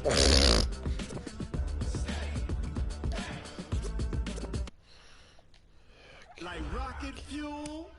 Like rocket fuel.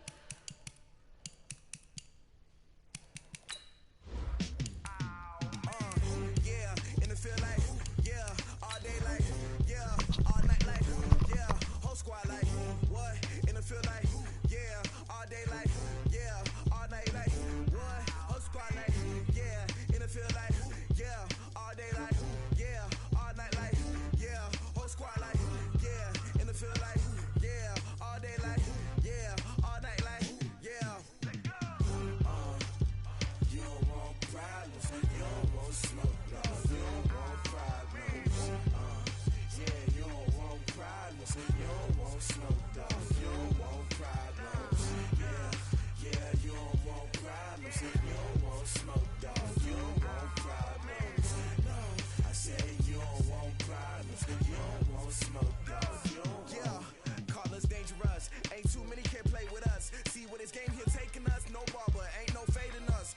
Yeah, in the field like, yeah, all day like, yeah, all night like, yeah, whole squad like, what? In the field like, yeah, all day like, yeah, all night like, what? Whole squad like, yeah, in the field like, yeah, all day like, yeah, all night like, yeah, whole squad like, yeah, in the field like, yeah, all day like, yeah, all night like, yeah. You don't want problems, you don't want smoke, dog. You don't want problems. Yeah, you don't want problems, you don't want smoke, dog. You don't want problems. Yeah, you don't want problems, you don't want smoke, dog. You don't want problems. No, I said you don't want problems, you don't want smoke, dog. You don't want. Call us dangerous. Ain't too many can play with us. See where this game here taking us. No barber, ain't no fading us.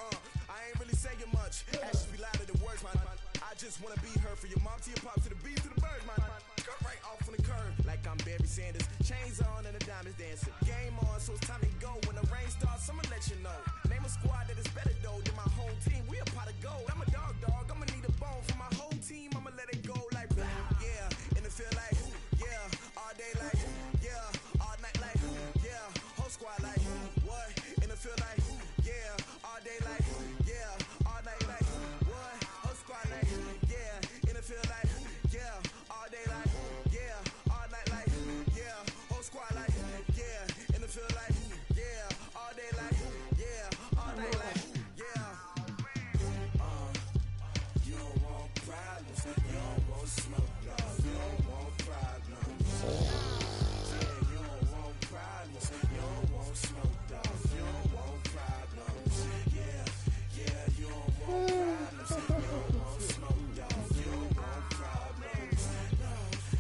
I ain't really saying much. Actions be louder than words, man. I just wanna be heard for your mom to your pop to the beat to the birds, man. Cut right off on the curve, like I'm Barry Sanders. Chains on and the diamonds dancing. Game on, so it's time to go. When the rain starts, I'ma let you know. Name a squad that is better though than my home team. We a pot of gold. I'm a dog. I'ma need a bone for my whole team. I'ma let it go like blah. Yeah, in the field like, yeah, all day like, yeah, all night like, yeah, whole squad like, what? In the field like, yeah, all day like, yeah, all night like, what? Whole squad like, yeah, in the field like, yeah, all day like, yeah, all night like, yeah, whole squad like, yeah, in the field like, yeah, all day like, yeah, all night like, yeah. You don't want problems, you don't want smoke, dog. You don't want problems. Yeah, you don't want problems, you don't want smoke, dog. You don't want problems. Yeah, you don't want problems, you don't want smoke, dog. You don't want problems. No,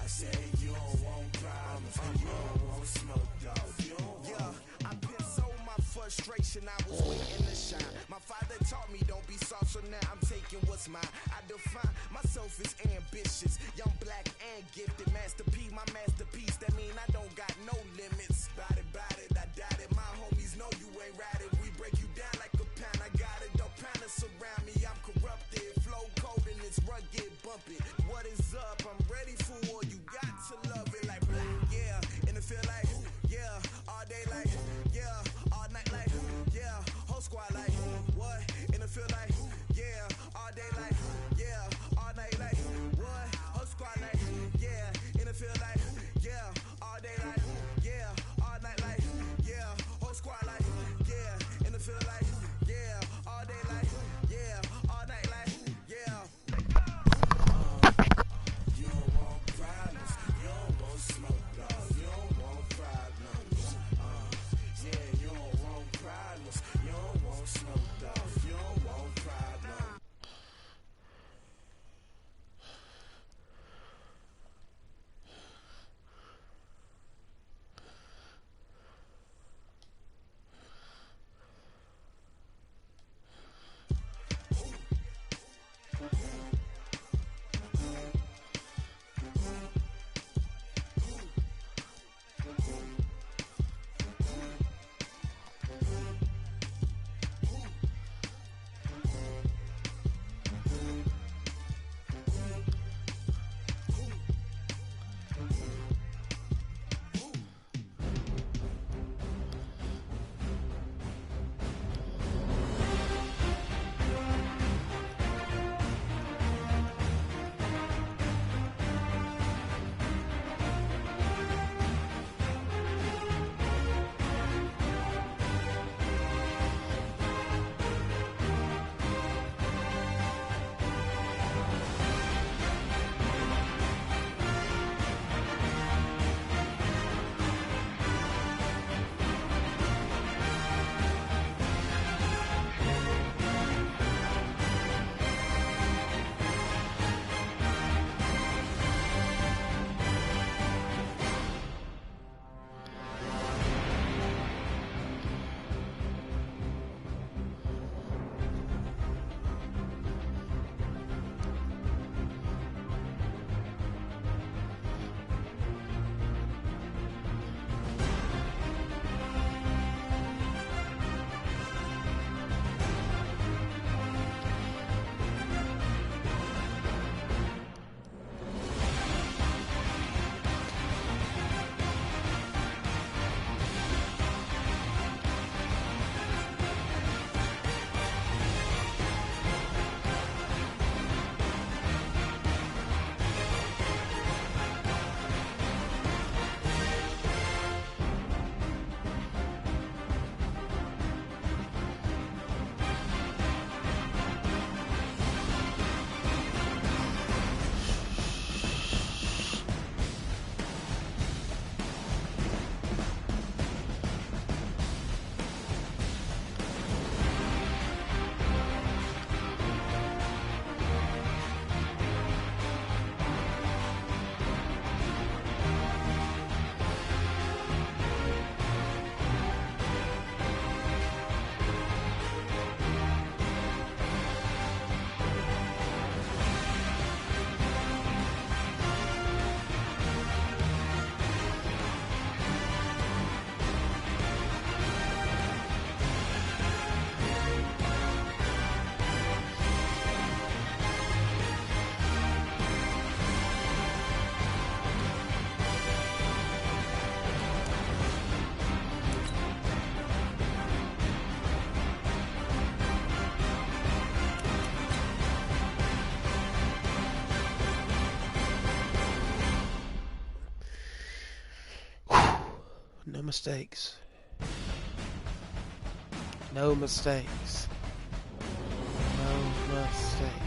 I said you don't want problems, you don't want smoke, dog. You don't want. Yeah, I been so my frustration, I was waiting to shine. My father taught me don't be soft, so now I'm taking what's mine. I define myself as ambitious, young, black, and gifted. Master P, my masterpiece. That mean I don't got no limits. Bout it, I doubt it. My homies know you ain't ratted. We break you down like a pound. I got it, don't panic surround me. I'm corrupted, flow cold and it's rugged, bumpy. What is up? I'm ready for war. You got to love it like black. Yeah, in the field like, yeah, all day like, yeah, all night like, yeah, whole squad like, what? In the field like, yeah, all day like, yeah, all night like, what? Whole squad like, yeah, in the field like, No mistakes. No mistakes. No mistakes.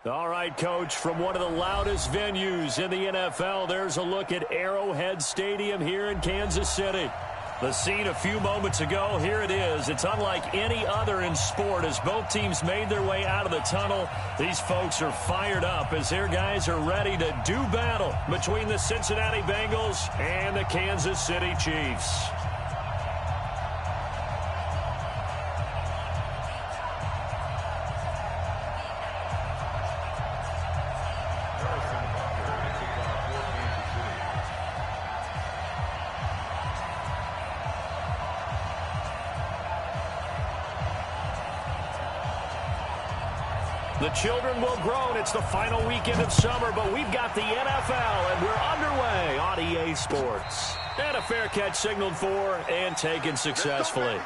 All right, Coach, from one of the loudest venues in the NFL, there's a look at Arrowhead Stadium here in Kansas City. The scene a few moments ago, here it is. It's unlike any other in sport as both teams made their way out of the tunnel. These folks are fired up as their guys are ready to do battle between the Cincinnati Bengals and the Kansas City Chiefs. The children will grow, and it's the final weekend of summer, but we've got the NFL, and we're underway on EA Sports. And a fair catch signaled for and taken successfully.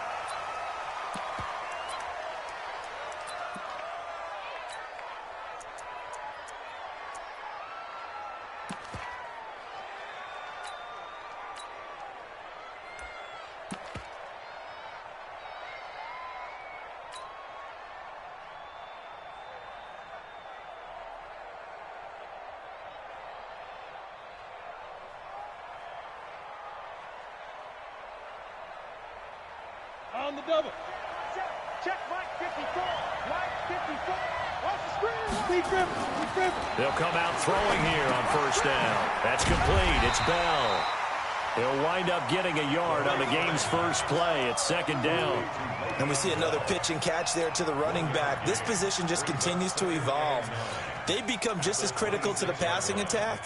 On the double. Check Mike 54. Mike 54. Watch the screen. They'll come out throwing here on first down. That's complete. It's Bell. He'll wind up getting a yard on the game's first play. It's second down. And we see another pitch and catch there to the running back. This position just continues to evolve. They become just as critical to the passing attack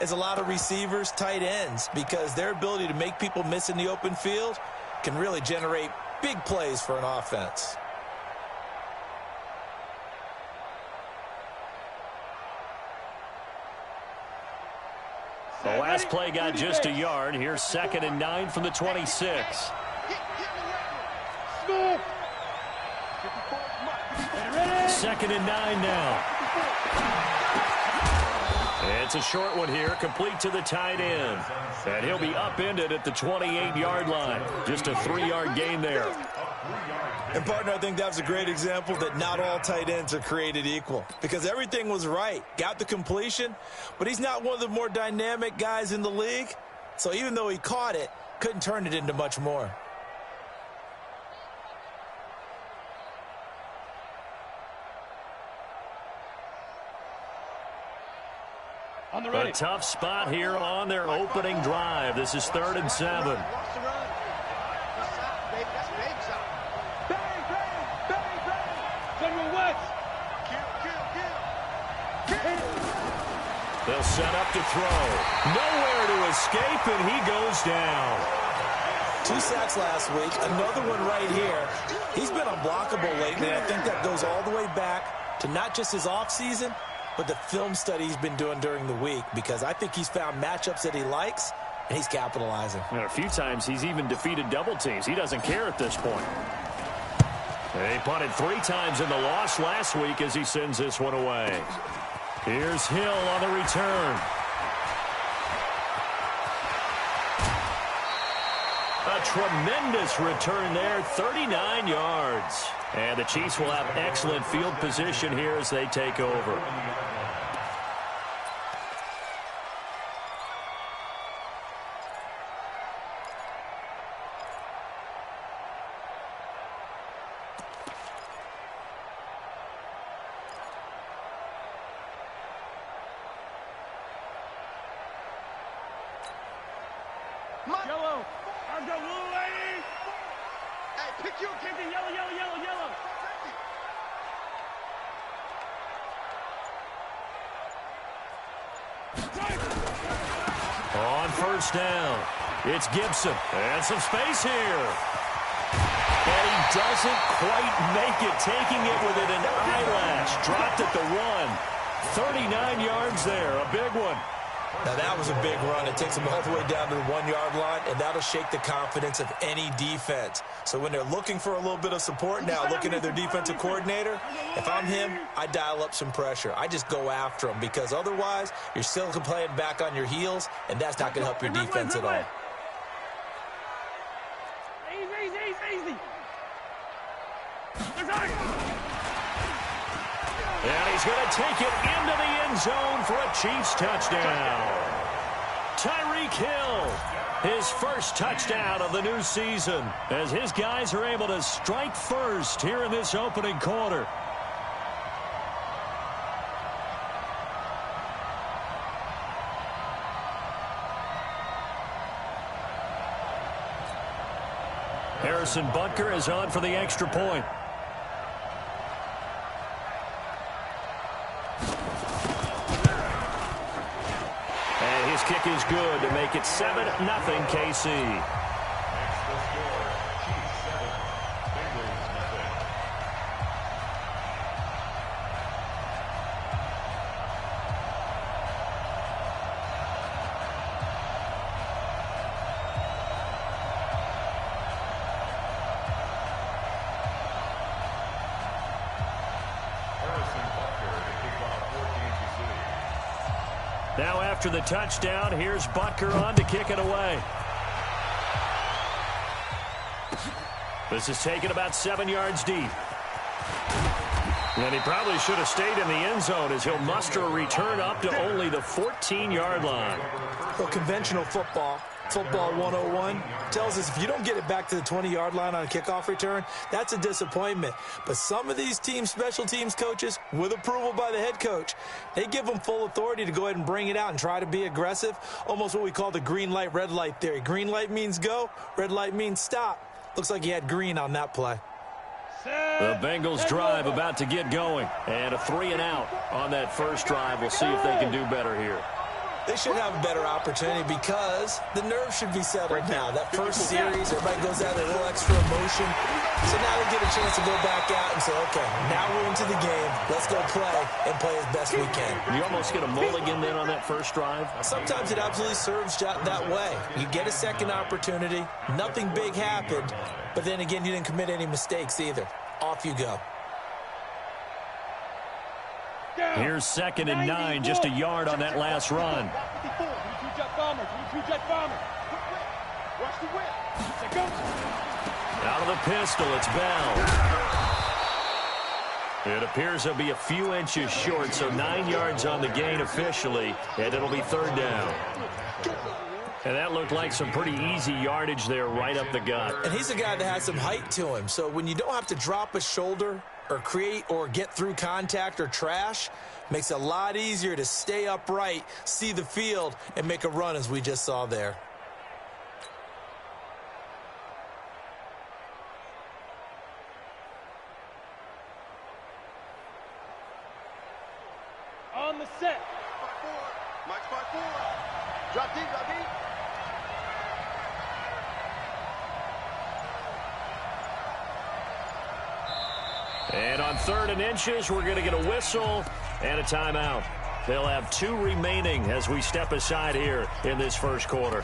as a lot of receivers, tight ends, because their ability to make people miss in the open field can really generate big plays for an offense. The last play got just a yard. Here's 2nd and 9 from the 26. Second and 9 now. It's a short one here, complete to the tight end. And he'll be upended at the 28-yard line. Just a 3-yard gain there. And, partner, I think that was a great example that not all tight ends are created equal, because everything was right. Got the completion, but he's not one of the more dynamic guys in the league. So even though he caught it, couldn't turn it into much more. A tough spot here on their opening drive. This is 3rd and 7. They'll set up to throw. Nowhere to escape, and he goes down. 2 sacks last week, another one right here. He's been unblockable lately, and I think that goes all the way back to not just his offseason, but the film study he's been doing during the week, because I think he's found matchups that he likes, and he's capitalizing. And a few times he's even defeated double teams. He doesn't care at this point. They punted 3 times in the loss last week as he sends this one away. Here's Hill on the return. A tremendous return there, 39 yards. And the Chiefs will have excellent field position here as they take over. Yellow. I'm the blue lady. Hey, pick your kid. Yellow, yellow, yellow, yellow. On first down, it's Gibson. And some space here. And he doesn't quite make it, taking it within an eyelash. Dropped at the 1. 39 yards there, a big one. Now, that was a big run. It takes them all the way down to the 1-yard line, and that'll shake the confidence of any defense. So when they're looking for a little bit of support now, looking at their defensive coordinator, if I'm him, I dial up some pressure. I just go after them, because otherwise you're still playing back on your heels, and that's not going to help your defense at all. Easy. And he's going to take it into the end zone for a Chiefs touchdown. Tyreek Hill, his first touchdown of the new season, as his guys are able to strike first here in this opening quarter. Harrison Butker is on for the extra point. And his kick is good to make it 7-0 KC. Now after the touchdown, here's Butker on to kick it away. This is taken about 7 yards deep. And he probably should have stayed in the end zone, as he'll muster a return up to only the 14-yard line. Well, conventional football Football 101 tells us if you don't get it back to the 20-yard line on a kickoff return, that's a disappointment. But some of these special teams coaches, with approval by the head coach, they give them full authority to go ahead and bring it out and try to be aggressive, almost what we call the green light, red light theory. Green light means go, red light means stop. Looks like he had green on that play. The Bengals drive about to get going. And a 3-and-out on that first drive. We'll see if they can do better here. They should have a better opportunity because the nerves should be settled now. That first series, everybody goes out with a little extra emotion. So now they get a chance to go back out and say, okay, now we're into the game. Let's go play and play as best we can. You almost get a mulligan then on that first drive? Sometimes it absolutely serves that way. You get a second opportunity. Nothing big happened. But then again, you didn't commit any mistakes either. Off you go. Here's 2nd and 9, just a yard on that last run. Out of the pistol, it's Bell. It appears he'll be a few inches short, so 9 yards on the gain officially, and it'll be 3rd down. And that looked like some pretty easy yardage there right up the gut. And he's a guy that has some height to him, so when you don't have to drop a shoulder or create or get through contact or trash, makes it a lot easier to stay upright, see the field, and make a run as we just saw there. On the set. Mike 5-4. Drop deep, drop deep. And on 3rd and inches, we're going to get a whistle and a timeout. They'll have 2 remaining as we step aside here in this first quarter.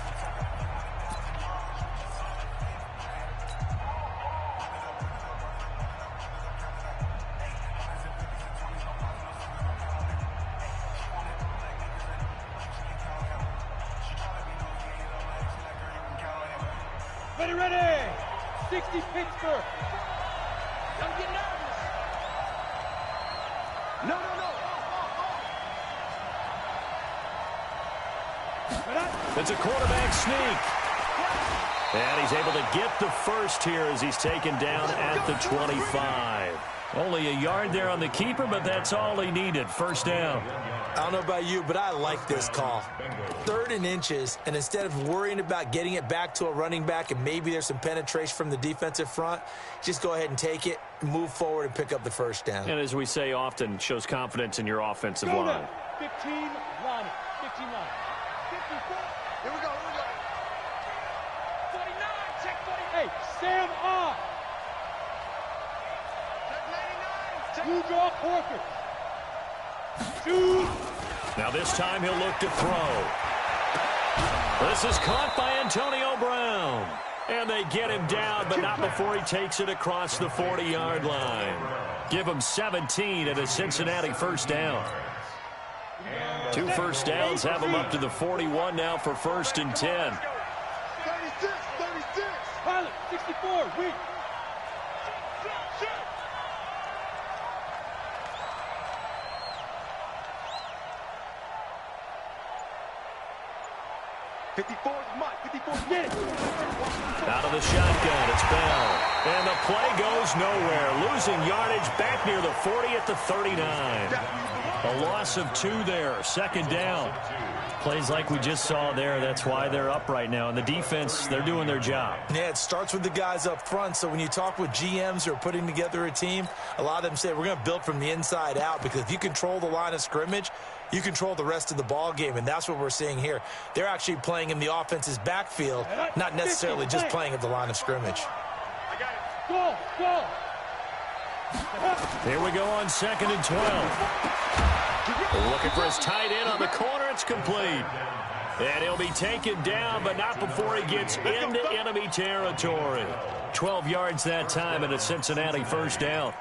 Ready. 60 Pittsburgh. Don't get nervous. No. It's a quarterback sneak. And he's able to get the first here as he's taken down at the 25. Only a yard there on the keeper, but that's all he needed. First down. I don't know about you, but I like this call. 3rd and inches, and instead of worrying about getting it back to a running back and maybe there's some penetration from the defensive front, just go ahead and take it, move forward, and pick up the first down. And as we say often, shows confidence in your offensive line. 15 line. 15 line. 54. Here we go. 49. Check 48. Sam off. Check 99. Check You draw Corker. Shoot. Now this time he'll look to throw. This is caught by Antonio Brown. And they get him down, but not before he takes it across the 40-yard line. Give him 17 at a Cincinnati first down. 2 first downs have him up to the 41 now for 1st and 10. 36. Pilot, 64. Weak. 54 is Mike. 54 is Get it. Out of the shotgun, it's Bell. And the play goes nowhere. Losing yardage back near the 40 at the 39. A loss of 2 there. 2nd down. Plays like we just saw there. That's why they're up right now. And the defense, they're doing their job. Yeah, it starts with the guys up front. So when you talk with GMs who are putting together a team, a lot of them say we're going to build from the inside out, because if you control the line of scrimmage, you control the rest of the ball game, and that's what we're seeing here. They're actually playing in the offense's backfield, not necessarily just playing at the line of scrimmage. Go. Here we go on 2nd and 12. Looking for his tight end on the corner. It's complete. And he'll be taken down, but not before he gets into enemy territory. 12 yards that time and a Cincinnati first down.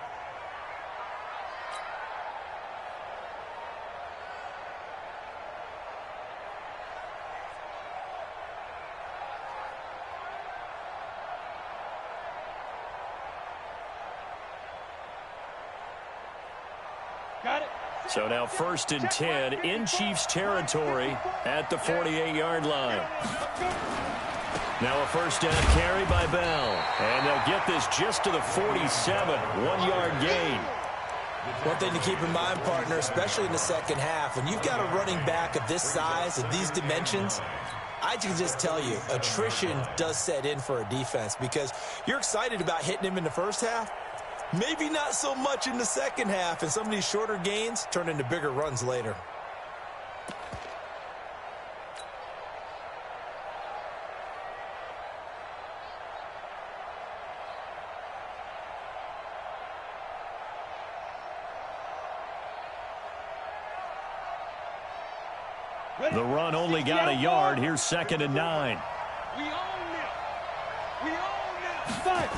Got it. So now 1st and 10 in Chiefs territory at the 48-yard line. Now a 1st down carry by Bell. And they'll get this just to the 47, 1-yard gain. One thing to keep in mind, partner, especially in the second half, when you've got a running back of this size, of these dimensions, I can just tell you, attrition does set in for a defense because you're excited about hitting him in the first half. Maybe not so much in the second half, and some of these shorter gains turn into bigger runs later. The run only got a yard. Here's 2nd and 9. We own this. We own this. Fight.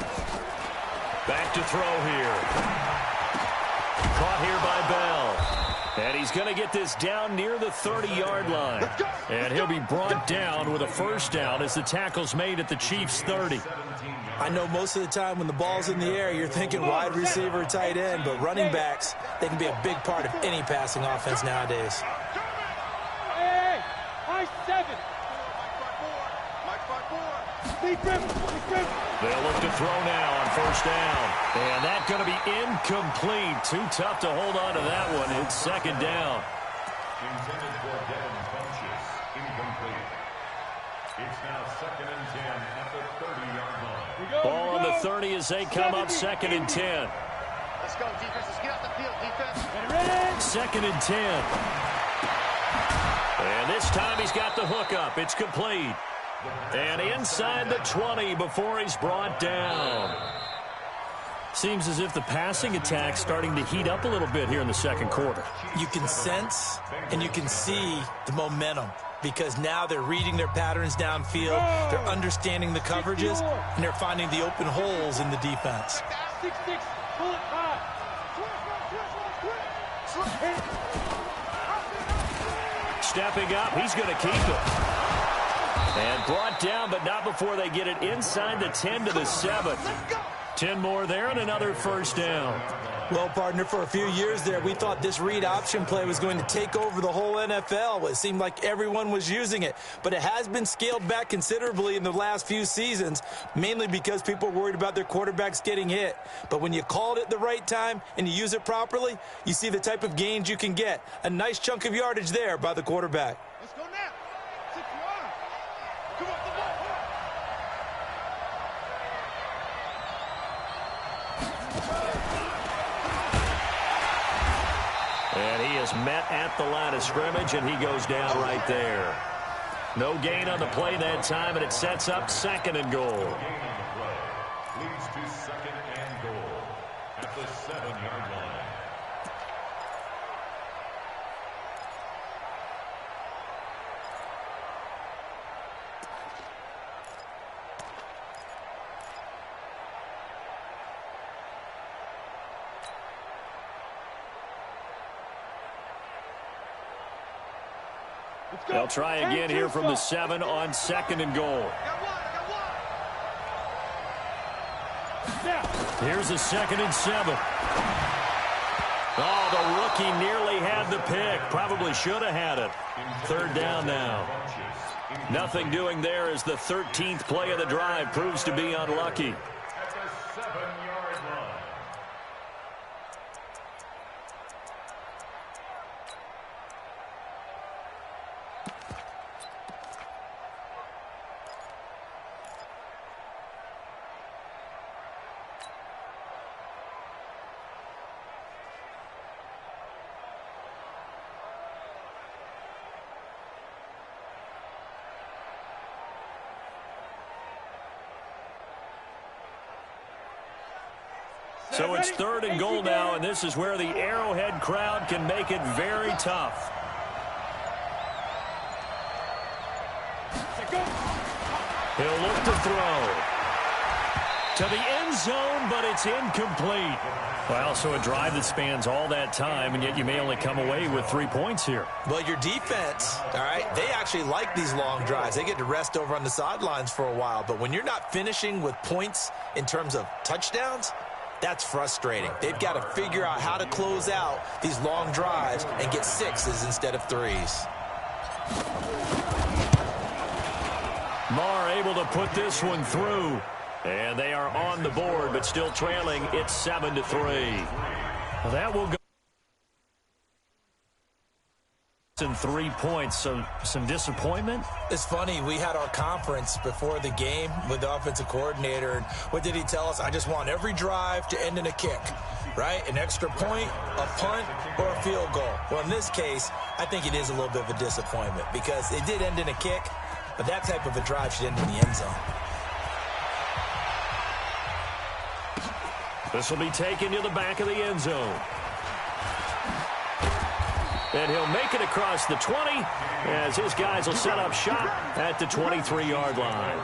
Back to throw here. Caught here by Bell. And he's going to get this down near the 30-yard line. And he'll be brought down with a 1st down as the tackle's made at the Chiefs' 30. I know most of the time when the ball's in the air, you're thinking wide receiver, tight end, but running backs, they can be a big part of any passing offense nowadays. Hey, high 7. They'll look to throw now on 1st down. And that's going to be incomplete. Too tough to hold on to that one. It's 2nd down. Intended for Devin Funchess. Incomplete. It's now 2nd and 10 at the 30-yard line. Ball on the 30 as they come up 2nd and 10. Let's go, defense. Let's get off the field, defense. 2nd and 10. And this time he's got the hook up. It's complete. And inside the 20 before he's brought down. Seems as if the passing attack's starting to heat up a little bit here in the second quarter. You can sense and you can see the momentum because now they're reading their patterns downfield, they're understanding the coverages, and they're finding the open holes in the defense. 6-6, pull it high. Stepping up, he's going to keep it. And brought down, but not before they get it inside the 10 to the 7. 10 more there and another 1st down. Well, partner, for a few years there, we thought this read option play was going to take over the whole NFL. It seemed like everyone was using it, but it has been scaled back considerably in the last few seasons, mainly because people are worried about their quarterbacks getting hit. But when you call it at the right time and you use it properly, you see the type of gains you can get. A nice chunk of yardage there by the quarterback. Let's go now. 6 1. Come on, come on. And he is met at the line of scrimmage, and he goes down right there. No gain on the play that time, and it sets up 2nd and goal. Gain on the play leads to 2nd and goal at the 7-yard line. They'll try again here from the 7 on 2nd and goal. Here's a 2nd and 7. Oh, the rookie nearly had the pick. Probably should have had it. 3rd down now. Nothing doing there as the 13th play of the drive proves to be unlucky. At the 7-yard line. So it's 3rd and goal now, and this is where the Arrowhead crowd can make it very tough. He'll look to throw. To the end zone, but it's incomplete. Well, so a drive that spans all that time, and yet you may only come away with 3 points here. Well, your defense, all right, they actually like these long drives. They get to rest over on the sidelines for a while. But when you're not finishing with points in terms of touchdowns, That's frustrating. They've got to figure out how to close out these long drives and get 6s instead of 3s. Marr able to put this one through. And they are on the board, but still trailing. It's 7-3. Well, that will go. And 3 points, so some disappointment. It's funny, we had our conference before the game with the offensive coordinator, and what did he tell us? I just want every drive to end in a kick, right? An extra point, a punt, or a field goal. Well, in this case, I think it is a little bit of a disappointment because it did end in a kick, but that type of a drive should end in the end zone. This will be taken to the back of the end zone. And he'll make it across the 20 as his guys will set up shop at the 23-yard line.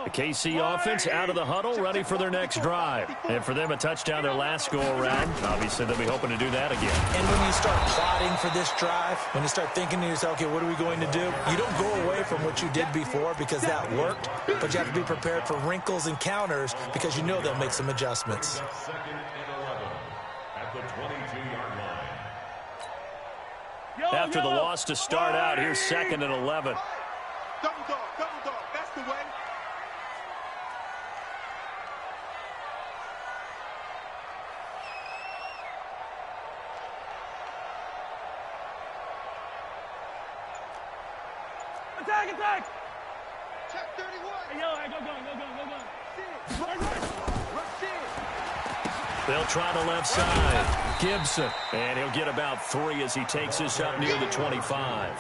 The KC offense out of the huddle, ready for their next drive. And for them, a touchdown their last go-around. Obviously, they'll be hoping to do that again. And when you start plotting for this drive, when you start thinking to yourself, okay, what are we going to do? You don't go away from what you did before because that worked, but you have to be prepared for wrinkles and counters because you know they'll make some adjustments. 2nd and 11 at the 22-yard line. After the loss to start out, here's 2nd and 11. Double dog, that's the way. Attack! Check 31. Hey, yo, go. They'll try the left side. Gibson. And he'll get about 3 as he takes this up near the 25.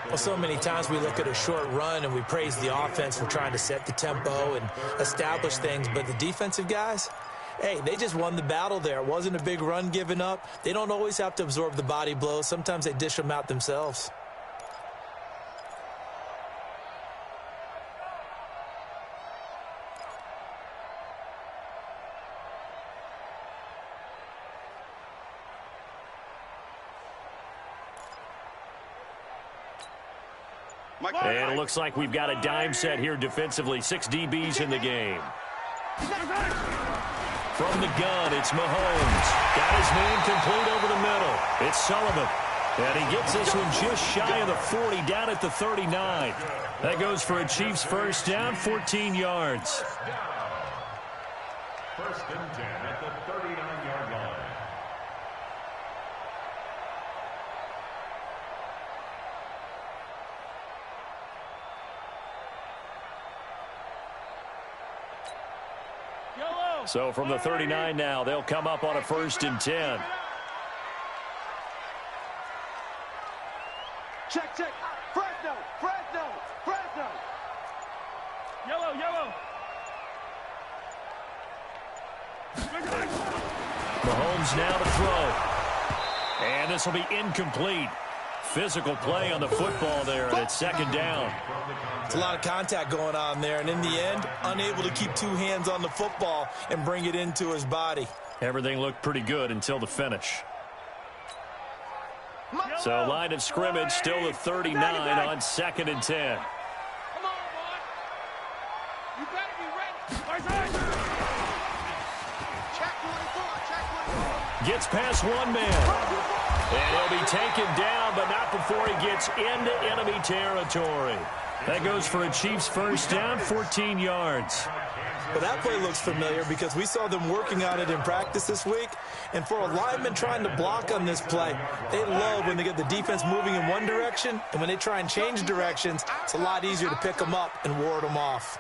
Well, so many times we look at a short run and we praise the offense for trying to set the tempo and establish things, but the defensive guys, hey, they just won the battle there. It wasn't a big run given up. They don't always have to absorb the body blows. Sometimes they dish them out themselves. And it looks like we've got a dime set here defensively. 6 DBs in the game. From the gun, it's Mahomes. Got his man complete over the middle. It's Sullivan. And he gets this one just shy of the 40, down at the 39. That goes for a Chiefs first down, 14 yards. 1st and 10 at the 39-yard line. So from the 39 now, they'll come up on a 1st and 10. Check. Fresno. Yellow. Mahomes now to throw. And this will be incomplete. Physical play on the football there, and it's 2nd down. It's a lot of contact going on there, and in the end, unable to keep 2 hands on the football and bring it into his body. Everything looked pretty good until the finish. So line of scrimmage still the 39 on 2nd and 10. Come on, boy. You better be ready. Check 24. Gets past one man. And he'll be taken down, but not before he gets into enemy territory. That goes for a Chiefs first down, 14 yards. Well, that play looks familiar because we saw them working on it in practice this week. And for a lineman trying to block on this play, they love when they get the defense moving in one direction. And when they try and change directions, it's a lot easier to pick them up and ward them off.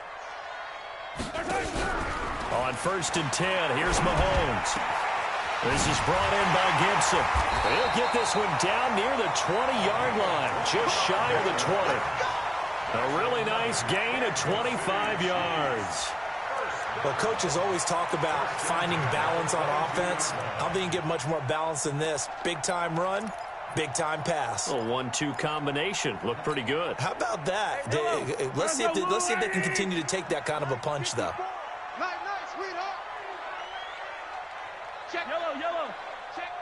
On 1st and 10, here's Mahomes. This is brought in by Gibson. He'll get this one down near the 20-yard line, just shy of the 20. A really nice gain of 25 yards. Well, coaches always talk about finding balance on offense. I don't think you get much more balance than this. Big-time run, big-time pass. A 1-2 combination. Looked pretty good. How about that? Let's see if they can continue to take that kind of a punch, though. Nice, sweetheart. Check yellow. Check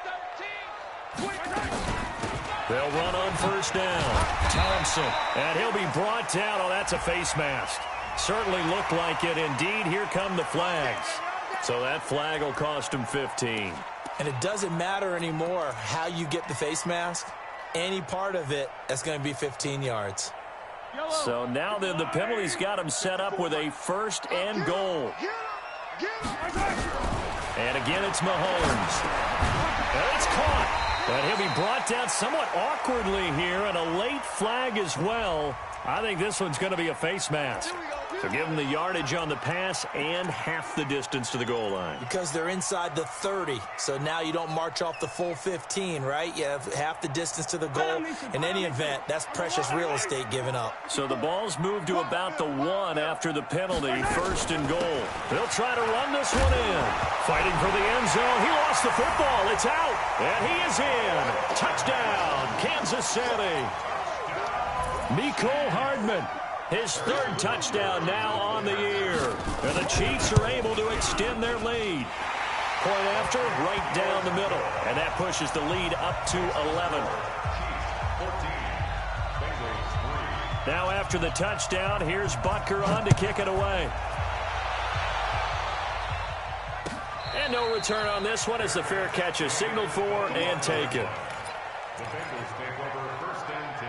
13. They'll run on first down. Thompson, and he'll be brought down. Oh, that's a face mask. Certainly looked like it. Indeed, here come the flags. So that flag will cost him 15. And it doesn't matter anymore how you get the face mask. Any part of it, that's going to be 15 yards. So now then, the penalty's got him set up with a first and goal. And again, it's Mahomes. And it's caught. And he'll be brought down somewhat awkwardly here, and a late flag as well. I think this one's going to be a face mask. So give them the yardage on the pass and half the distance to the goal line. Because they're inside the 30, so now you don't march off the full 15, right? You have half the distance to the goal. In any event, that's precious real estate given up. So the ball's moved to about the 1 after the penalty, first and goal. They'll try to run this one in. Fighting for the end zone. He lost the football. It's out. And he is in. Touchdown, Kansas City. Mecole Hardman, his third touchdown now on the year. And the Chiefs are able to extend their lead. Point after, right down the middle. And that pushes the lead up to 11. Now after the touchdown, here's Butker on to kick it away. And no return on this one as the fair catch is signaled for and taken. The Bengals take over first and 10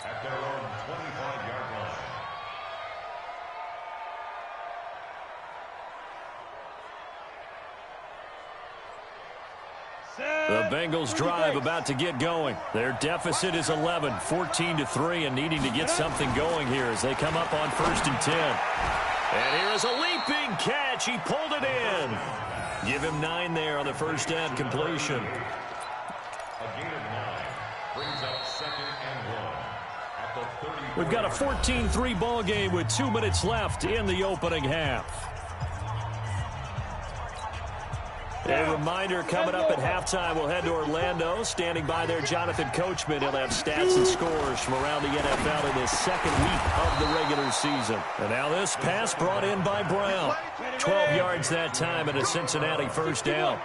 at their own 25-yard line. The Bengals drive about to get going. Their deficit is 11, 14-3, and needing to get something going here as they come up on first and 10. And here is a leaping catch. He pulled it in. Give him 9 there on the first down completion. A gain of 9 brings up second and 1 at the 30. We've got a 14-3 ball game with 2 minutes left in the opening half. A reminder, coming up at halftime, we'll head to Orlando. Standing by there, Jonathan Coachman. He'll have stats and scores from around the NFL in his second week of the regular season. And now this pass brought in by Brown. 12 yards that time and a Cincinnati first down.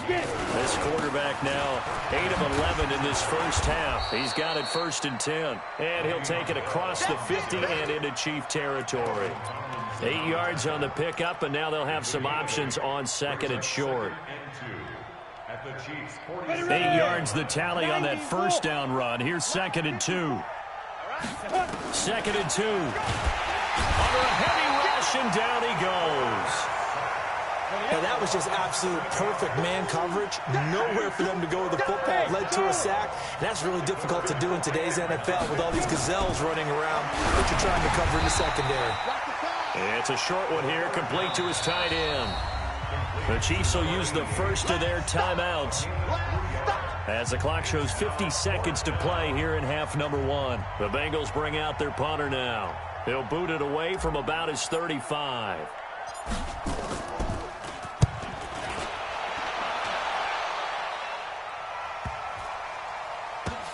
This quarterback now 8 of 11 in this first half. He's got it first and 10. And he'll take it across the 50 and into Chief territory. 8 yards on the pickup, and now they'll have some options on second and short. 8 yards the tally on that first down run. Here's second and 2. Second and 2. Under a heavy rush, and down he goes. And that was just absolute perfect man coverage. Nowhere for them to go with the football. Led to a sack. And that's really difficult to do in today's NFL with all these gazelles running around that you're trying to cover in the secondary. It's a short one here, complete to his tight end. The Chiefs will use the first of their timeouts as the clock shows 50 seconds to play here in half number 1. The Bengals bring out their punter now. He'll boot it away from about his 35.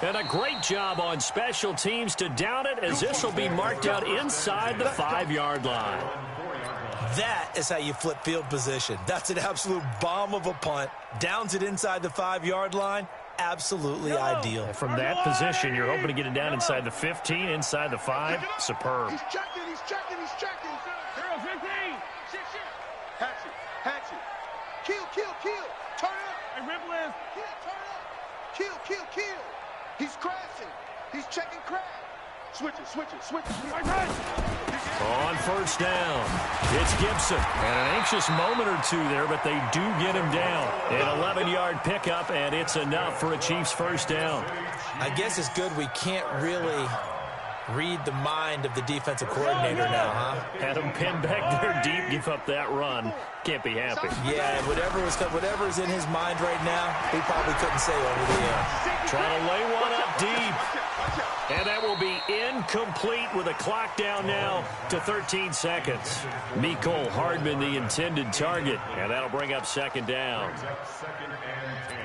And a great job on special teams to down it, as this will be marked out inside the 5-yard line. That is how you flip field position. That's an absolute bomb of a punt. Downs it inside the 5-yard line. Absolutely ideal. From that position, you're hoping to get it down inside the 15, inside the 5. Superb. He's checking. 0-15. Hatchet. Kill. Turn up. Hey, Ripple is. Turn up. Kill. He's crashing. He's checking crash. Switch it. On first down, it's Gibson. And an anxious moment or two there, but they do get him down. An 11-yard pickup, and it's enough for a Chiefs first down. I guess it's good we can't really read the mind of the defensive coordinator now, huh? Had him pinned back there deep, give up that run. Can't be happy. Yeah, whatever's in his mind right now, he probably couldn't say over the air. Trying to lay one up deep. And And that will be incomplete with a clock down now to 13 seconds. Mecole Hardman, the intended target, and that'll bring up second down. Second and 10.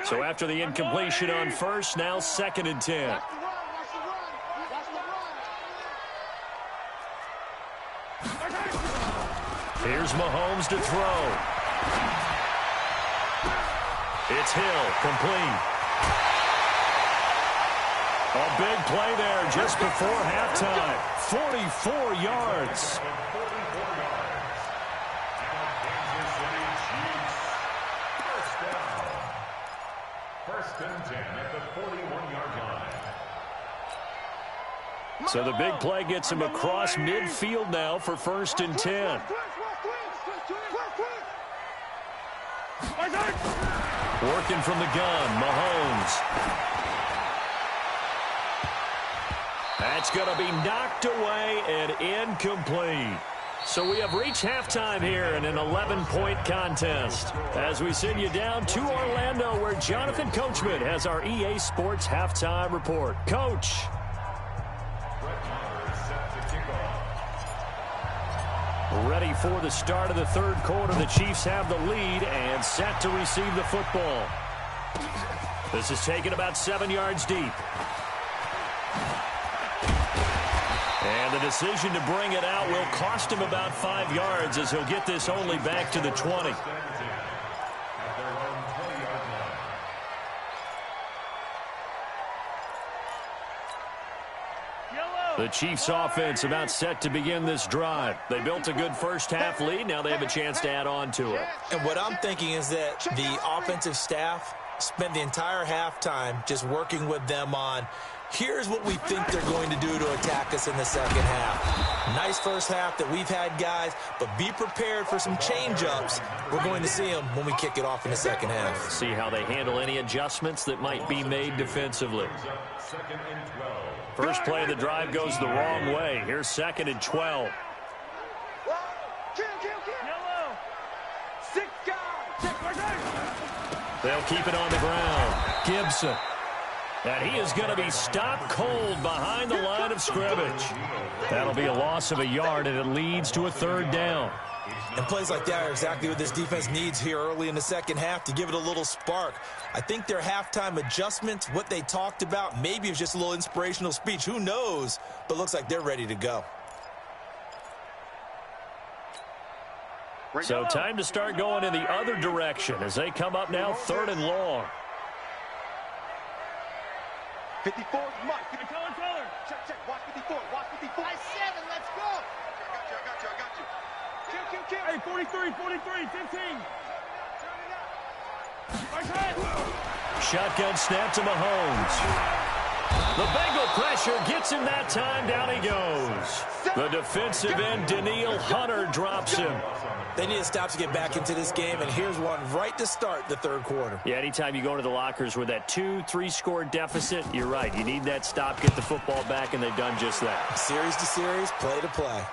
So after the incompletion on first, now second and 10. Watch the run, watch the run, watch the run. Here's Mahomes to throw. It's Hill, complete. A big play there just before halftime. 44 yards. First and 10 at the 41-yard line. So the big play gets him across midfield now for first and 10. Working from the gun, Mahomes. That's going to be knocked away and incomplete. So we have reached halftime here in an 11-point contest. As we send you down to Orlando, where Jonathan Coachman has our EA Sports halftime report. Coach. Brett Maher set to kick off. Ready for the start of the third quarter. The Chiefs have the lead and set to receive the football. This is taken about 7 yards deep. And the decision to bring it out will cost him about 5 yards, as he'll get this only back to the 20. At their own 20-yard line. The Chiefs offense about set to begin this drive. They built a good first half lead. Now they have a chance to add on to it. And what I'm thinking is that the offensive staff spent the entire halftime just working with them on, here's what we think they're going to do to attack us in the second half. Nice first half that we've had, guys, but be prepared for some change-ups. We're going to see them when we kick it off in the second half. See how they handle any adjustments that might be made defensively. Second and 12. First play of the drive goes the wrong way. Here's second and 12. Yellow. 6 guys. They'll keep it on the ground. Gibson. And he is going to be stopped cold behind the line of scrimmage. That'll be a loss of a yard, and it leads to a third down. And plays like that are exactly what this defense needs here early in the second half to give it a little spark. I think their halftime adjustments, what they talked about, maybe it was just a little inspirational speech. Who knows? But looks like they're ready to go. So time to start going in the other direction as they come up now third and long. 54, Mike. Color. Check. Watch 54. Watch 54. 7, let's go. I got you. Kill. Hey, 43, 15. Shotgun snap to Mahomes. The Bengal pressure gets him that time. Down he goes. The defensive end, Danielle Hunter, drops him. They need to stop to get back into this game, and here's one right to start the third quarter. Yeah, anytime you go into the lockers with that 2-3 score deficit, you're right. You need that stop, get the football back, and they've done just that. Series to series, play to play.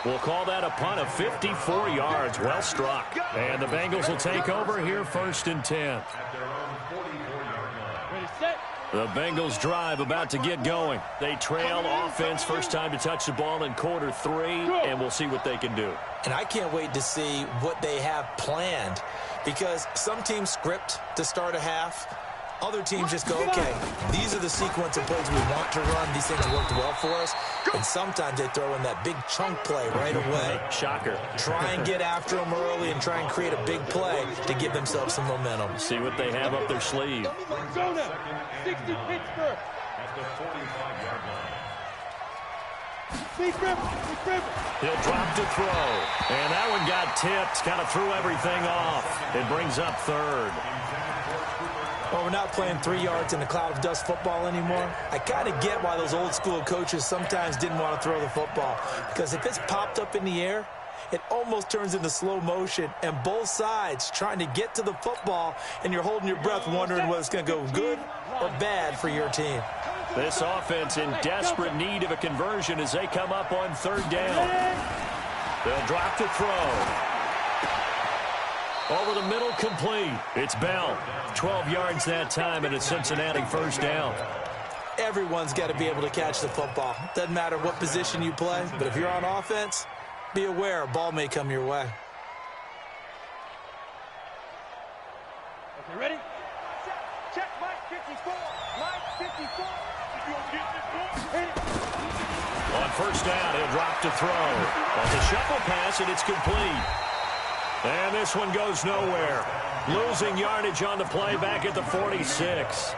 We'll call that a punt of 54 yards. Well struck. And the Bengals will take over here first and 10. At their own 44-yard line. Ready, set. The Bengals drive about to get going. They trail offense, first time to touch the ball in quarter 3, and we'll see what they can do. And I can't wait to see what they have planned, because some teams script to start a half. Other teams just go, okay, these are the sequence of plays we want to run. These things worked well for us. And sometimes they throw in that big chunk play right away. Shocker. Try and get after them early and try and create a big play to give themselves some momentum. See what they have up their sleeve. Go now. 60 Pittsburgh. At the 45-yard line. Big rip. He'll drop to throw. And that one got tipped. Kind of threw everything off. It brings up third. Well, we're not playing 3 yards in a cloud of dust football anymore. I kind of get why those old school coaches sometimes didn't want to throw the football. Because if it's popped up in the air, it almost turns into slow motion, and both sides trying to get to the football, and you're holding your breath wondering whether it's going to go good or bad for your team. This offense in desperate need of a conversion as they come up on third down. They'll drop to throw. Over the middle, complete. It's Bell. 12 yards that time, and it's Cincinnati first down. Everyone's got to be able to catch the football. Doesn't matter what position you play, but if you're on offense, be aware a ball may come your way. Okay, ready? Check Mike 54. Mike 54. On first down, he'll drop to throw. On the shuffle pass, and it's complete. And this one goes nowhere. Losing yardage on the play back at the 46.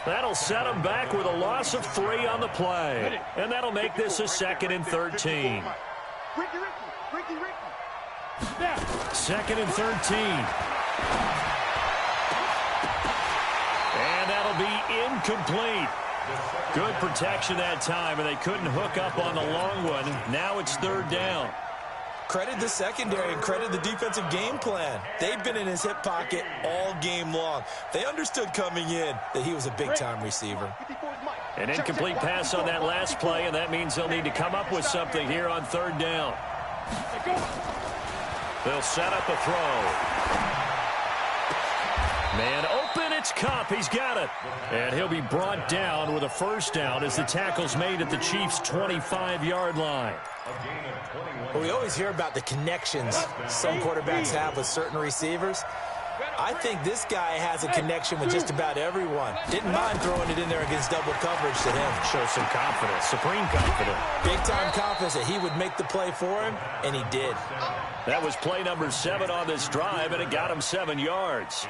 That'll set him back with a loss of 3 on the play. And that'll make this a 2nd and 13. Second and 13. And that'll be incomplete. Good protection that time, and they couldn't hook up on the long one. Now it's third down. Credit the secondary and credit the defensive game plan. They've been in his hip pocket all game long. They understood coming in that he was a big-time receiver. An incomplete pass on that last play, and that means they'll need to come up with something here on third down. They'll set up a throw. Man open, it's Kupp. He's got it. And he'll be brought down with a first down as the tackle's made at the Chiefs' 25-yard line. Well, we always hear about the connections some quarterbacks have with certain receivers. I think this guy has a connection with just about everyone. Didn't mind throwing it in there against double coverage to him. Shows some confidence, supreme confidence. Big-time confidence that he would make the play for him, and he did. That was play number 7 on this drive, and it got him 7 yards.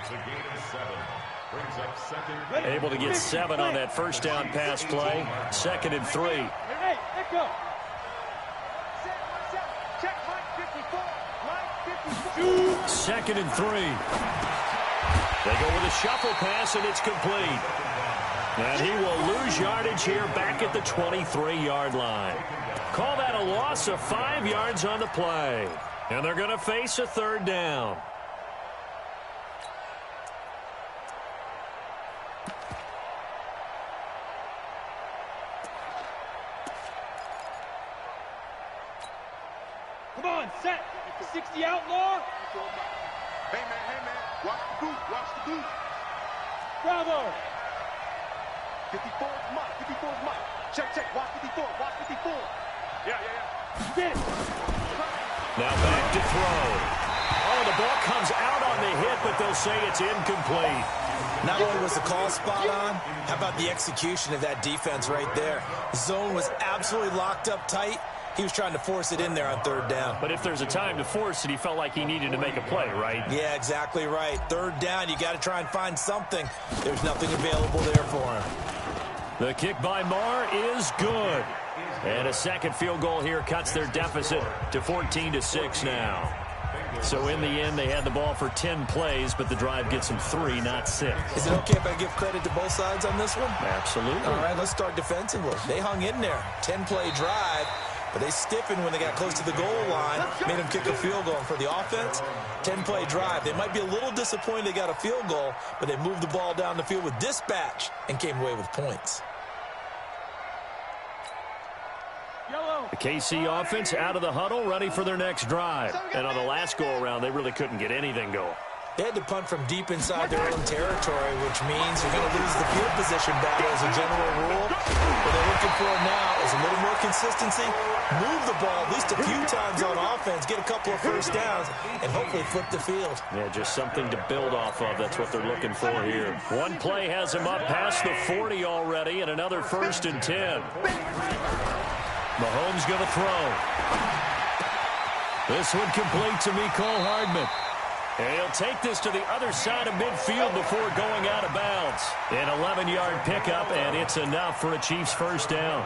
Able to get 7 on that first down pass play. 2nd and 3. Hey, let go. Check Mike 54. Mike 54. 2nd and 3. They go with a shuffle pass, and it's complete. And he will lose yardage here back at the 23-yard line. Call that a loss of 5 yards on the play. And they're going to face a third down. Come on, set. 60 outlaw. Hey, man, watch the boot, watch the boot. Bravo. 54 is Mike, 54 is Mike. Check, watch 54, watch 54. Yeah. Get it. Now back to throw. Oh, the ball comes out on the hit, but they'll say it's incomplete. Not only was the call spot on, how about the execution of that defense right there? The zone was absolutely locked up tight. He was trying to force it in there on third down. But if there's a time to force it, he felt like he needed to make a play, right? Yeah, exactly right. Third down, you got to try and find something. There's nothing available there for him. The kick by Marr is good. And a second field goal here cuts their deficit to 14-6 now. So in the end, they had the ball for 10 plays, but the drive gets them 3, not 6. Is it okay if I give credit to both sides on this one? Absolutely. All right, let's start defensively. They hung in there. 10-play drive. But they stiffened when they got close to the goal line, made them kick a field goal. And for the offense, 10-play drive. They might be a little disappointed they got a field goal, but they moved the ball down the field with dispatch and came away with points. The KC offense out of the huddle, ready for their next drive. And on the last go-around, they really couldn't get anything going. They had to punt from deep inside their own territory, which means you're going to lose the field position battle as a general rule. What they're looking for now is a little more consistency, move the ball at least a few times on offense, get a couple of first downs, and hopefully flip the field. Yeah, just something to build off of. That's what they're looking for here. One play has him up past the 40 already, and another 1st and 10. Mahomes going to throw. This one complete to Mecole Hardman. And he'll take this to the other side of midfield before going out of bounds. An 11-yard pickup, and it's enough for a Chiefs first down.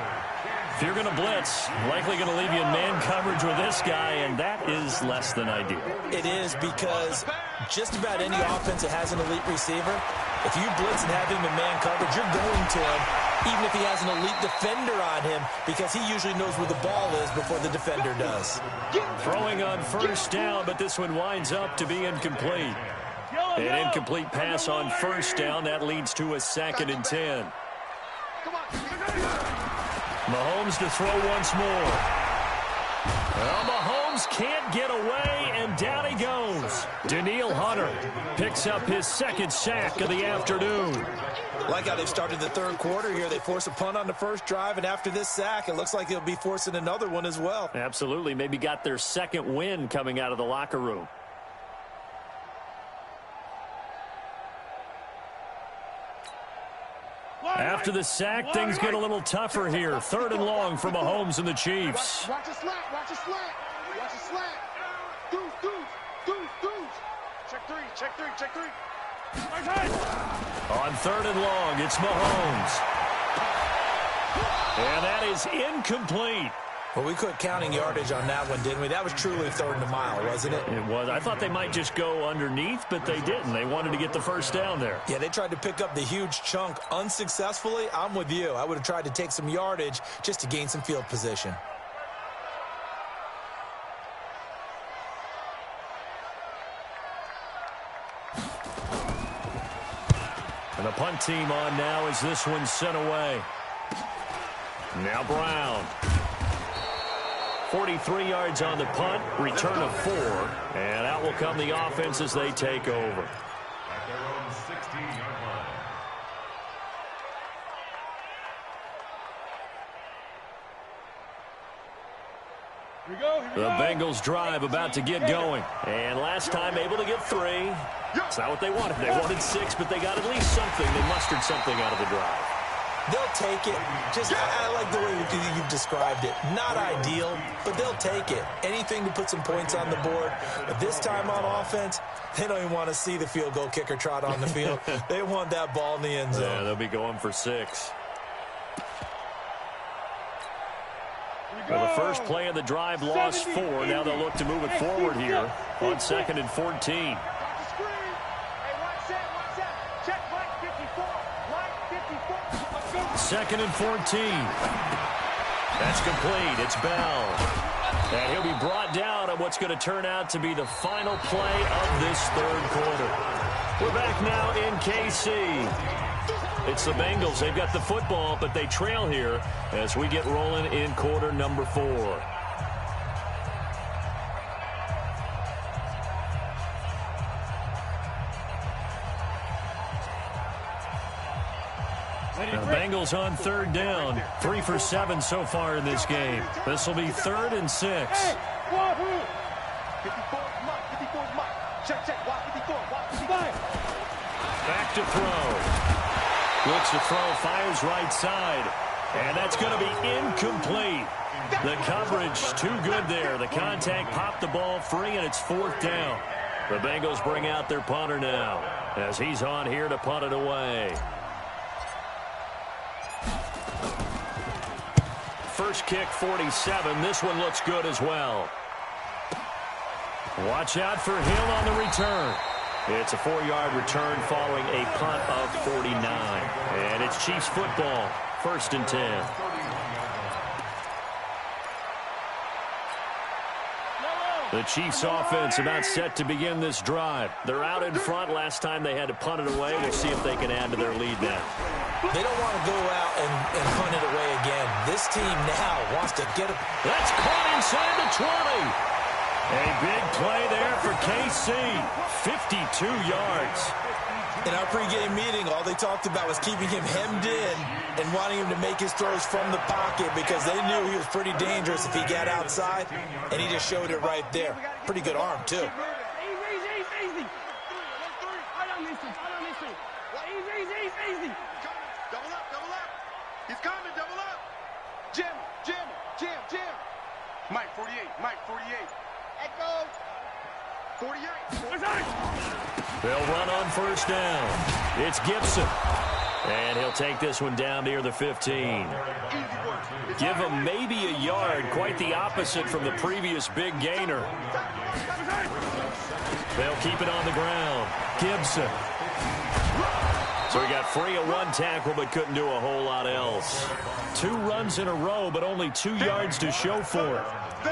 If you're going to blitz, likely going to leave you in man coverage with this guy, and that is less than ideal. It is, because just about any offense that has an elite receiver, if you blitz and have him in man coverage, you're going to him even if he has an elite defender on him, because he usually knows where the ball is before the defender does. Throwing on first down, but this one winds up to be incomplete. An incomplete pass on first down. That leads to a 2nd and 10. Mahomes to throw once more. Well, Mahomes can't get away, and down he goes. Danielle Hunter picks up his 2nd sack of the afternoon. Like how they started the 3rd quarter here. They force a punt on the first drive, and after this sack, it looks like they'll be forcing another one as well. Absolutely. Maybe got their 2nd win coming out of the locker room. After the sack, things get a little tougher here. 3rd and long for Mahomes and the Chiefs. Watch a slant. Watch a slant. Watch a slant. Deuce. Check three. On 3rd and long, it's Mahomes. And that is incomplete. Well, we quit counting yardage on that one, didn't we? That was truly 3rd and a mile, wasn't it? It was. I thought they might just go underneath, but they didn't. They wanted to get the first down there. Yeah, they tried to pick up the huge chunk unsuccessfully. I'm with you. I would have tried to take some yardage just to gain some field position. And the punt team on now as this one's sent away. Now Brown. 43 yards on the punt, return of 4, and out will come the offense as they take over. At their own 16-yard line. The Bengals drive about to get going. And last time able to get 3. It's not what they wanted. They wanted 6, but they got at least something. They mustered something out of the drive. They'll take it. I like the way you've described it. Not ideal, but they'll take it. Anything to put some points on the board. But this time on offense, they don't even want to see the field goal kicker trot on the field. They want that ball in the end zone. Yeah, they'll be going for 6. Well, the first play of the drive lost 4. Now they'll look to move it forward here on 2nd and 14. 2nd and 14. That's complete. It's Bell. And he'll be brought down on what's going to turn out to be the final play of this 3rd quarter. We're back now in KC. It's the Bengals. They've got the football, but they trail here as we get rolling in quarter number 4. The Bengals on 3rd down. 3 for 7 so far in this game. This will be 3rd and 6. Back to throw. Looks to throw, fires right side. And that's going to be incomplete. The coverage too good there. The contact popped the ball free, and it's 4th down. The Bengals bring out their punter now as he's on here to punt it away. First kick, 47. This one looks good as well. Watch out for Hill on the return. It's a 4-yard return following a punt of 49. And it's Chiefs football, 1st and 10. The Chiefs offense about set to begin this drive. They're out in front. Last time they had to punt it away. We'll see if they can add to their lead now. They don't want to go out and punt it away again. This team now wants to get it. That's caught inside the 20. A big play there for KC. 52 yards. In our pregame meeting, all they talked about was keeping him hemmed in and wanting him to make his throws from the pocket because they knew he was pretty dangerous if he got outside, and he just showed it right there. Pretty good arm, too. Easy. Double up. He's coming, double up. Jim. Mike, 48. Echo. 48. They'll run on first down. It's Gibson. And he'll take this one down near the 15. Give him maybe a yard, quite the opposite from the previous big gainer. They'll keep it on the ground. Gibson. So he got free of one tackle but couldn't do a whole lot else. 2 runs in a row, but only 2 yards to show for it.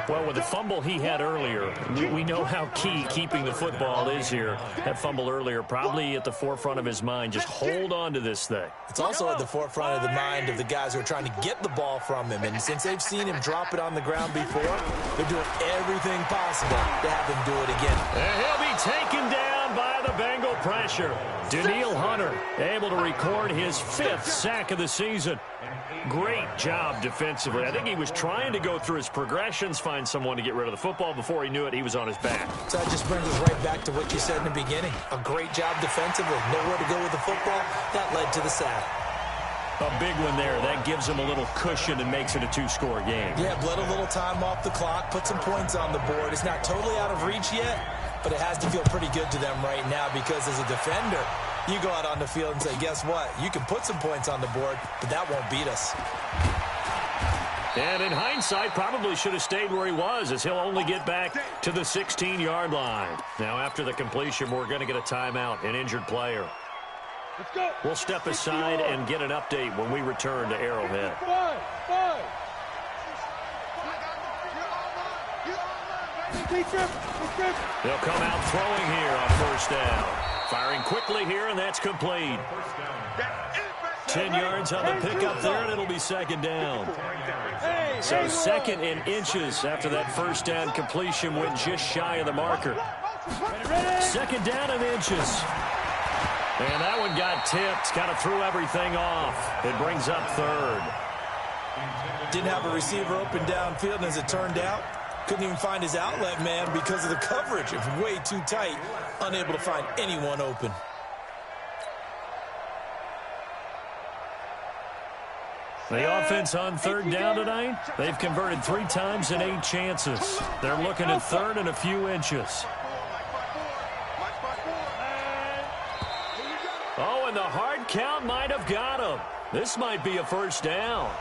Well, with the fumble he had earlier, we know how key keeping the football is here. That fumble earlier probably at the forefront of his mind. Just hold on to this thing. It's also at the forefront of the mind of the guys who are trying to get the ball from him. And since they've seen him drop it on the ground before, they're doing everything possible to have him do it again. And he'll be taken down by the Bengal pressure. Danielle Hunter able to record his 5th sack of the season. Great job defensively. I think he was trying to go through his progressions, find someone to get rid of the football. Before he knew it, he was on his back. So that just brings us right back to what you said in the beginning. A great job defensively. Nowhere to go with the football. That led to the sack. A big one there. That gives him a little cushion and makes it a 2-score game. Yeah, bled a little time off the clock, put some points on the board. It's not totally out of reach yet, but it has to feel pretty good to them right now because as a defender, you go out on the field and say, guess what? You can put some points on the board, but that won't beat us. And in hindsight, probably should have stayed where he was, as he'll only get back to the 16-yard line. Now, after the completion, we're going to get a timeout, an injured player. Let's go. We'll step aside and get an update when we return to Arrowhead. They'll come out throwing here on 1st down. Firing quickly here, and that's complete. 10 yards on the pickup there, and it'll be 2nd down. So 2nd and inches after that 1st down completion went just shy of the marker. 2nd down and inches. And that one got tipped, kind of threw everything off. It brings up 3rd. Didn't have a receiver open downfield, and as it turned out, couldn't even find his outlet man because of the coverage. It was way too tight, unable to find anyone open. The offense on 3rd down tonight, they've converted 3 times in 8 chances. They're looking at 3rd and a few inches. Oh, and the hard count might have got him. This might be a 1st down.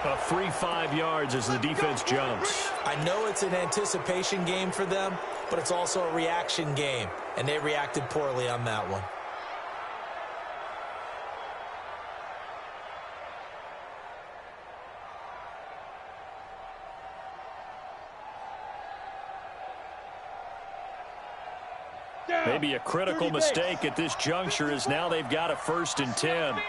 A free 5 yards as the defense jumps. I know it's an anticipation game for them, but it's also a reaction game, and they reacted poorly on that one. Maybe a critical mistake at this juncture is now they've got a 1st and 10.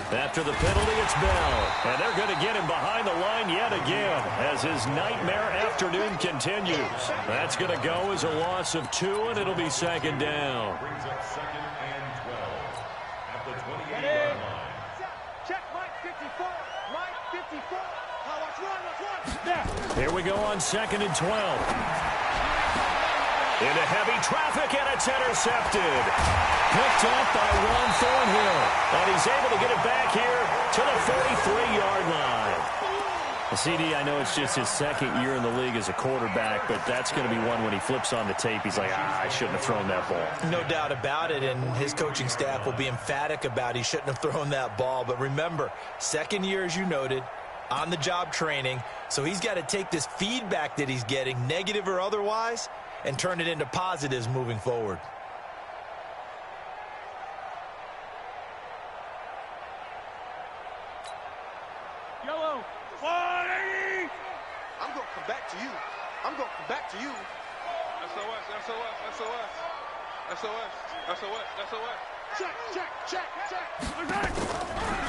After the penalty, it's Bell. And they're going to get him behind the line yet again as his nightmare afternoon continues. That's going to go as a loss of 2, and it'll be 2nd down. Brings up 2nd and 12 at the 28-yard line. Check Mike 54. Mike 54. Watch 1. Here we go on 2nd and 12. Into heavy traffic, and it's intercepted. Picked up by Juan Thornhill. And he's able to get it back here to the 43-yard line. CD, I know it's just his 2nd year in the league as a quarterback, but that's going to be one when he flips on the tape. He's like, I shouldn't have thrown that ball. No doubt about it, and his coaching staff will be emphatic about he shouldn't have thrown that ball. But remember, 2nd year, as you noted, on-the-job training, so he's got to take this feedback that he's getting, negative or otherwise, and turn it into positives moving forward. Yellow. 180. I'm going to come back to you. I'm going to come back to you. SOS, SOS, SOS. SOS, SOS, SOS. Check.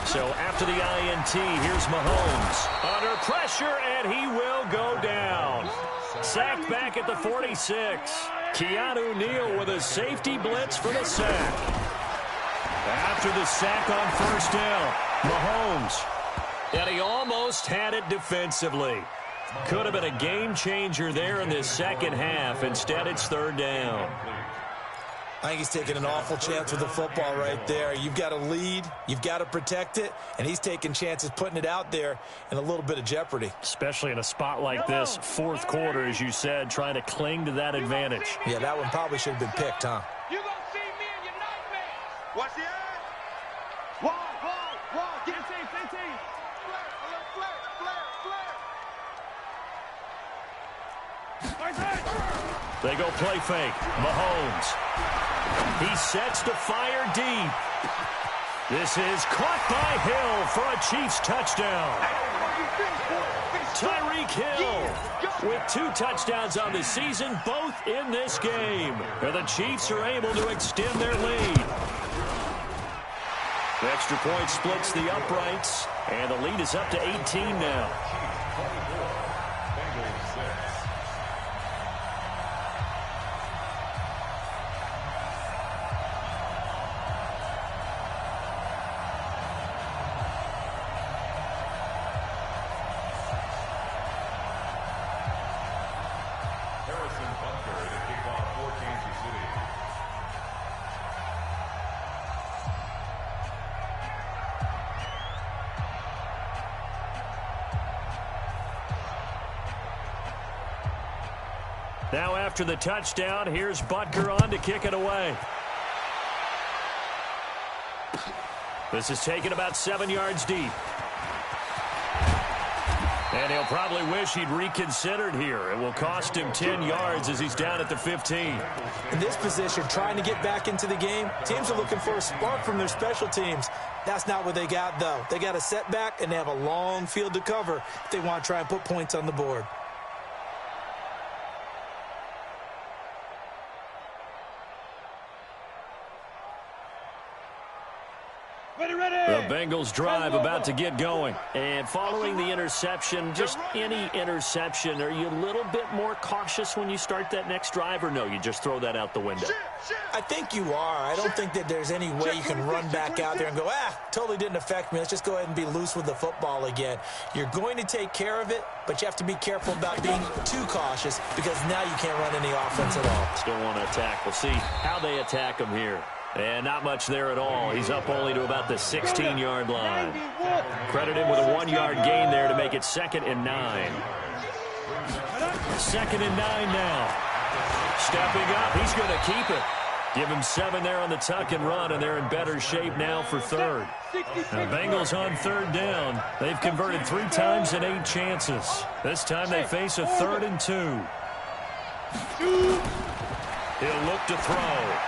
So after the INT, here's Mahomes. Under pressure, and he will go down. Sacked back at the 46. Keanu Neal with a safety blitz for the sack. After the sack on 1st down, Mahomes. And he almost had it defensively. Could have been a game changer there in this 2nd half. Instead, it's 3rd down. I think he's taking an awful chance with the football right there. You've got to lead, you've got to protect it, and he's taking chances putting it out there in a little bit of jeopardy. Especially in a spot like this, 4th quarter, as you said, trying to cling to that advantage. Yeah, that one probably should have been picked, huh? You gonna see me in your nightmares. Watch the eye. Wall. Get it. Flare. Right. They go play fake. Mahomes. He sets to fire deep. This is caught by Hill for a Chiefs touchdown. Tyreek Hill with 2 touchdowns on the season, both in this game. And the Chiefs are able to extend their lead. The extra point splits the uprights, and the lead is up to 18 now. Now after the touchdown, here's Butker on to kick it away. This is taken about 7 yards deep. And he'll probably wish he'd reconsidered here. It will cost him 10 yards as he's down at the 15. In this position, trying to get back into the game, teams are looking for a spark from their special teams. That's not what they got, though. They got a setback, and they have a long field to cover if they want to try and put points on the board. The Bengals drive about to get going. And following the interception, just any interception, are you a little bit more cautious when you start that next drive, or no, you just throw that out the window? I think you are. I don't think that there's any way you can run back out there and go, totally didn't affect me. Let's just go ahead and be loose with the football again. You're going to take care of it, but you have to be careful about being too cautious because now you can't run any offense at all. Still want to attack. We'll see how they attack him here. And not much there at all. He's up only to about the 16-yard line. Credit him with a 1-yard gain there to make it 2nd and 9. 2nd and 9 now. Stepping up, he's going to keep it. Give him 7 there on the tuck and run, and they're in better shape now for 3rd. The Bengals on 3rd down. They've converted 3 times in 8 chances. This time they face a 3rd and 2. He'll look to throw.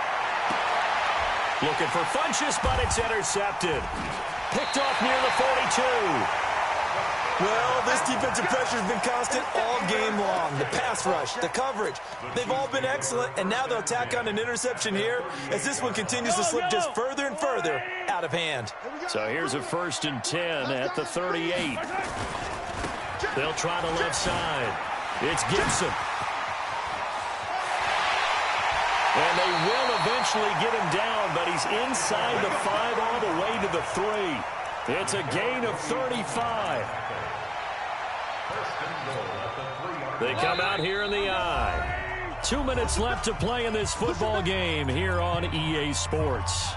Looking for Funchess, but it's intercepted. Picked off near the 42. Well, this defensive pressure has been constant all game long. The pass rush, the coverage, they've all been excellent, and now they'll tack on an interception here as this one continues to slip just further and further out of hand. So here's a 1st and 10 at the 38. They'll try the left side. It's Gibson. And they will eventually get him down, but he's inside the 5 all the way to the 3. It's a gain of 35. They come out here in the I. 2 minutes left to play in this football game here on EA Sports.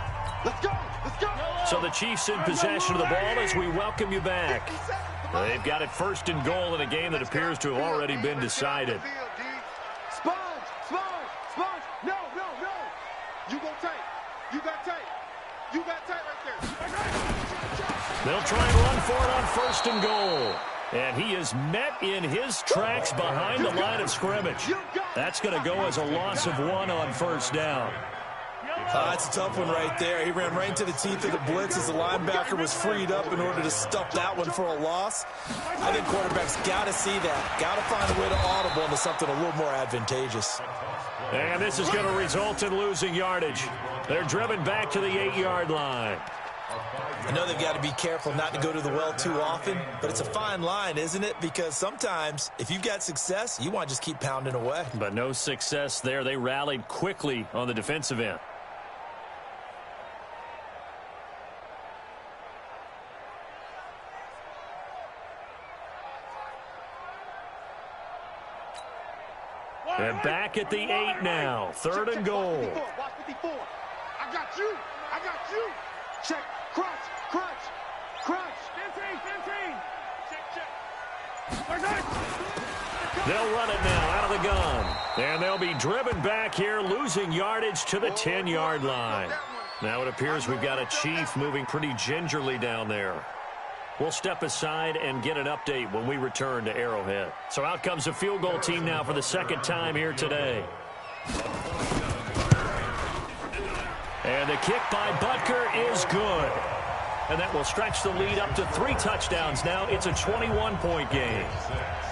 Let's go! Let's go! So the Chiefs in possession of the ball as we welcome you back. They've got it 1st and goal in a game that appears to have already been decided. Sponge! No! You go tight. You got tight. You got tight right there. They'll try and run for it on 1st and goal. And he is met in his tracks behind the line of scrimmage. That's going to go as a loss of 1 on 1st down. That's a tough one right there. He ran right into the teeth of the blitz as the linebacker was freed up in order to stuff that one for a loss. I think quarterbacks got to see that. Got to find a way to audible into something a little more advantageous. And this is going to result in losing yardage. They're driven back to the 8-yard line. I know they've got to be careful not to go to the well too often, but it's a fine line, isn't it? Because sometimes if you've got success, you want to just keep pounding away. But no success there. They rallied quickly on the defensive end. And back at the 8 now. 3rd and goal. Watch 54. I got you. Check. Crunch. They'll run it now out of the gun. And they'll be driven back here, losing yardage to the 10-yard line. Now it appears we've got a Chief moving pretty gingerly down there. We'll step aside and get an update when we return to Arrowhead. So out comes the field goal team now for the 2nd time here today. And the kick by Butker is good. And that will stretch the lead up to 3 touchdowns now. It's a 21-point game.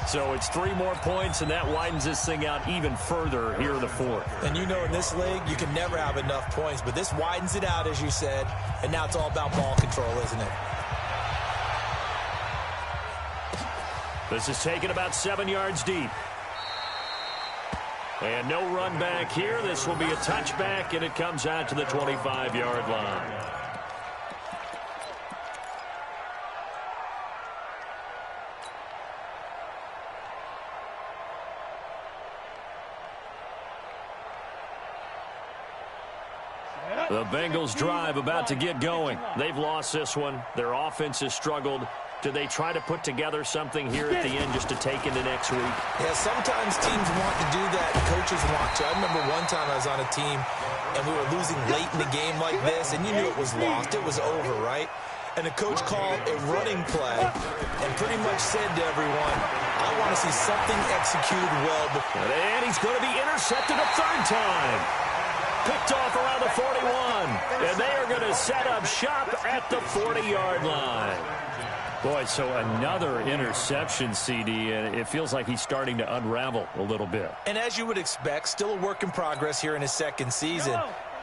So it's 3 more points, and that widens this thing out even further here in the 4th. And you know in this league, you can never have enough points, but this widens it out, as you said, and now it's all about ball control, isn't it? This is taken about 7 yards deep. And no run back here. This will be a touchback, and it comes out to the 25-yard line. The Bengals drive about to get going. They've lost this one. Their offense has struggled. Do they try to put together something here at the end just to take into next week? Yeah, sometimes teams want to do that. Coaches want to. I remember one time I was on a team, and we were losing late in the game like this, and you knew it was lost. It was over, right? And the coach called a running play and pretty much said to everyone, I want to see something executed well before. And he's going to be intercepted a 3rd time. Picked off around the 41. And they are going to set up shop at the 40-yard line. Boy, so another interception, CD, and it feels like he's starting to unravel a little bit. And as you would expect, still a work in progress here in his 2nd season.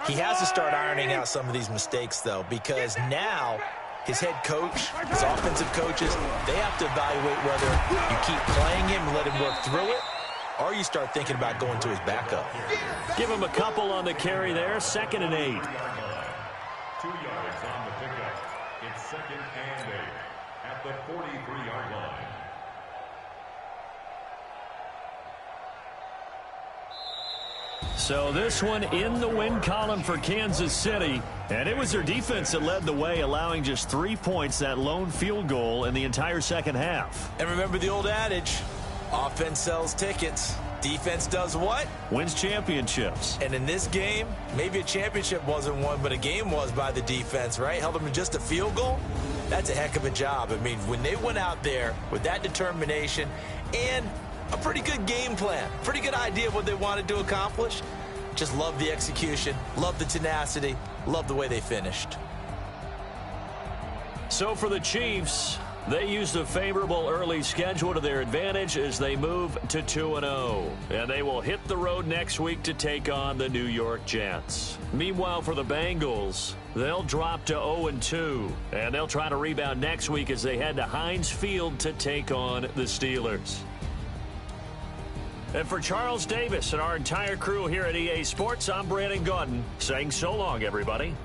He has to start ironing out some of these mistakes, though, because now his head coach, his offensive coaches, they have to evaluate whether you keep playing him and let him work through it, or you start thinking about going to his backup. Give him a couple on the carry there, 2nd and 8. 2 yards on the pickup. It's 2nd and 8 at the 43-yard line. So this one in the win column for Kansas City. And it was their defense that led the way, allowing just 3 points, that lone field goal in the entire second half. And remember the old adage, offense sells tickets. Defense does what? Wins championships. And in this game, maybe a championship wasn't won, but a game was by the defense, right? Held them to just a field goal. That's a heck of a job. I mean, when they went out there with that determination and a pretty good game plan, pretty good idea of what they wanted to accomplish, just love the execution, love the tenacity, love the way they finished. So for the Chiefs, they used a favorable early schedule to their advantage as they move to 2-0. And they will hit the road next week to take on the New York Jets. Meanwhile, for the Bengals, they'll drop to 0-2. And they'll try to rebound next week as they head to Heinz Field to take on the Steelers. And for Charles Davis and our entire crew here at EA Sports, I'm Brandon Gaudin saying so long, everybody.